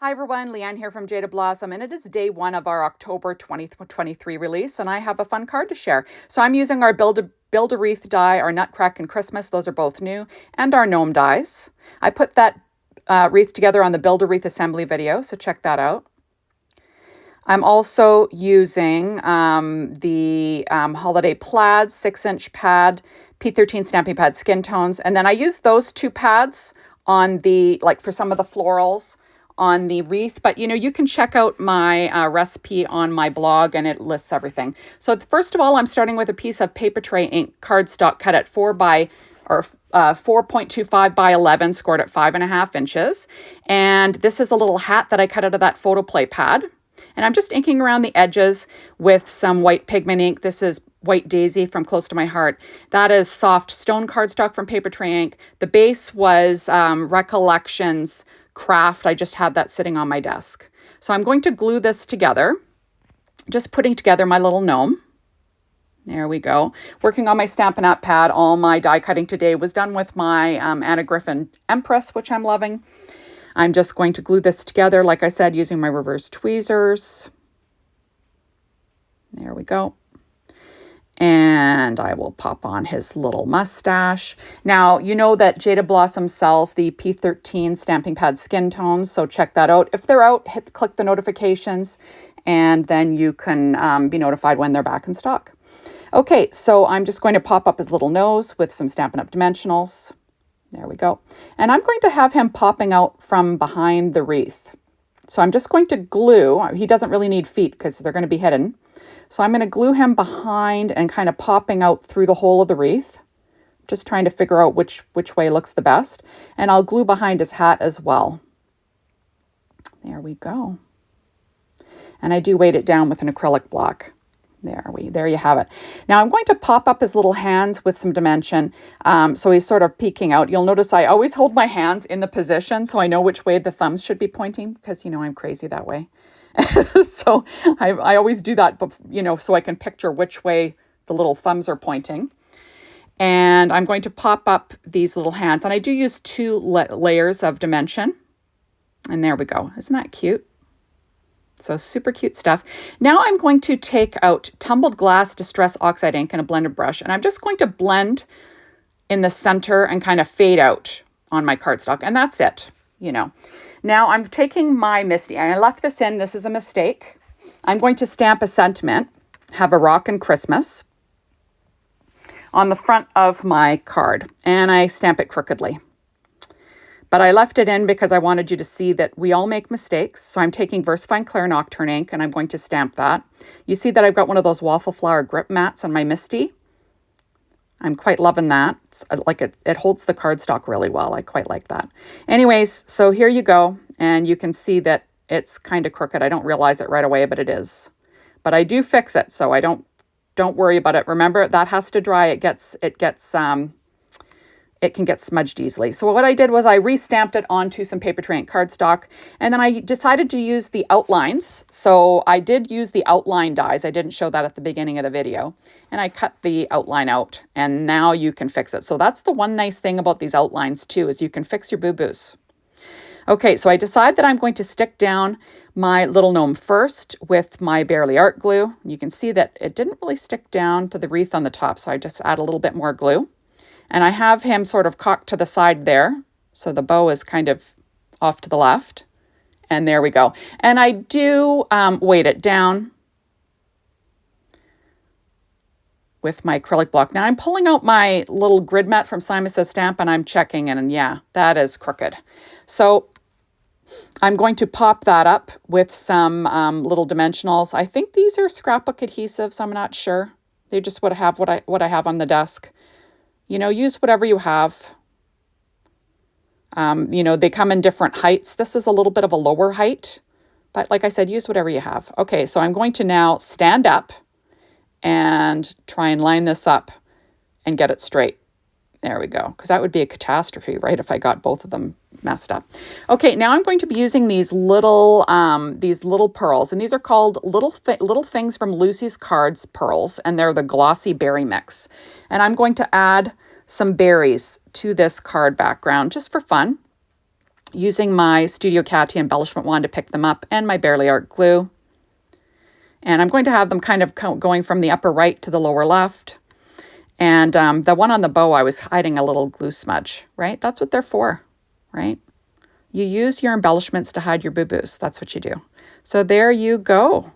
Hi everyone, Leanne here from Jaded Blossom, and it is day one of our October 2023 release, and I have a fun card to share. So I'm using our Build a Wreath die, our Nutcrackin Christmas, those are both new, and our Gnome dies. I put that wreath together on the Build a Wreath assembly video, so check that out. I'm also using the Holiday Plaid 6-inch pad, P13 stamping pad skin tones, and then I use those two pads on the, like for some of the florals, on the wreath, but you can check out my recipe on my blog and it lists everything. So first of all, I'm starting with a piece of paper tray ink cardstock cut at 4.25 by 11, scored at 5.5 inches. And this is a little hat that I cut out of that photo play pad. And I'm just inking around the edges with some white pigment ink. This is White Daisy from Close to My Heart. That is soft stone cardstock from paper tray ink. The base was Recollections Craft. I just had that sitting on my desk. So I'm going to glue this together, just putting together my little gnome. There we go. Working on my Stampin' Up! Pad. All my die cutting today was done with my Anna Griffin Empress, which I'm loving. I'm just going to glue this together, like I said, using my reverse tweezers. There we go. And I will pop on his little mustache. Now, you know that Jaded Blossom sells the P13 stamping pad skin tones, so check that out. If they're out, click the notifications, and then you can be notified when they're back in stock. Okay, so I'm just going to pop up his little nose with some Stampin' Up! Dimensionals. There we go. And I'm going to have him popping out from behind the wreath. So I'm just going to glue. He doesn't really need feet because they're going to be hidden. So I'm going to glue him behind and kind of popping out through the hole of the wreath. Just trying to figure out which way looks the best. And I'll glue behind his hat as well. There we go. And I do weight it down with an acrylic block. There you have it. Now I'm going to pop up his little hands with some dimension. So he's sort of peeking out. You'll notice I always hold my hands in the position so I know which way the thumbs should be pointing because, I'm crazy that way. So I always do that, but, so I can picture which way the little thumbs are pointing. And I'm going to pop up these little hands. And I do use two layers of dimension. And there we go. Isn't that cute? So super cute stuff. Now I'm going to take out Tumbled Glass Distress Oxide ink and a blender brush. And I'm just going to blend in the center and kind of fade out on my cardstock. And that's it, Now I'm taking my Misty. I left this in. This is a mistake. I'm going to stamp a sentiment, have a Rockin' Christmas, on the front of my card. And I stamp it crookedly. But I left it in because I wanted you to see that we all make mistakes. So I'm taking VersaFine Clair Nocturne ink and I'm going to stamp that. You see that I've got one of those waffle flower grip mats on my Misty. I'm quite loving that. It's like it holds the cardstock really well. I quite like that. Anyways, so here you go. And you can see that it's kind of crooked. I don't realize it right away, but it is. But I do fix it, so I don't worry about it. Remember, that has to dry. It can get smudged easily. So what I did was I re-stamped it onto some paper tray ink cardstock, and then I decided to use the outlines. So I did use the outline dies. I didn't show that at the beginning of the video. And I cut the outline out, and now you can fix it. So that's the one nice thing about these outlines too, is you can fix your boo-boos. Okay, so I decide that I'm going to stick down my little gnome first with my Barely Art glue. You can see that it didn't really stick down to the wreath on the top, so I just add a little bit more glue. And I have him sort of cocked to the side there. So the bow is kind of off to the left. And there we go. And I do weight it down with my acrylic block. Now I'm pulling out my little grid mat from Simon Says Stamp and I'm checking, and yeah, that is crooked. So I'm going to pop that up with some little dimensionals. I think these are scrapbook adhesives. I'm not sure. They just would have what I have on the desk. Use whatever you have. They come in different heights. This is a little bit of a lower height, but like I said, use whatever you have. Okay, so I'm going to now stand up and try and line this up and get it straight. There we go, because that would be a catastrophe, right, if I got both of them messed up. Okay, now I'm going to be using these little pearls, and these are called Little Things from Lucy's Cards pearls, and they're the glossy berry mix. And I'm going to add some berries to this card background just for fun. using my Studio Catty embellishment wand to pick them up and my Barely Art glue. And I'm going to have them kind of going from the upper right to the lower left. And the one on the bow, I was hiding a little glue smudge, right? That's what they're for, right? You use your embellishments to hide your boo-boos. That's what you do. So there you go.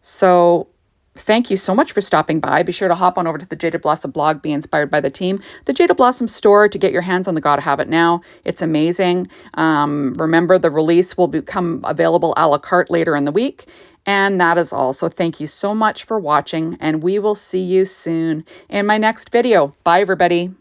So thank you so much for stopping by. Be sure to hop on over to the Jaded Blossom blog, be inspired by the team. The Jaded Blossom store to get your hands on the Gotta Have It Now. It's amazing. Remember, the release will become available a la carte later in the week. And that is all. So thank you so much for watching, and we will see you soon in my next video. Bye, everybody.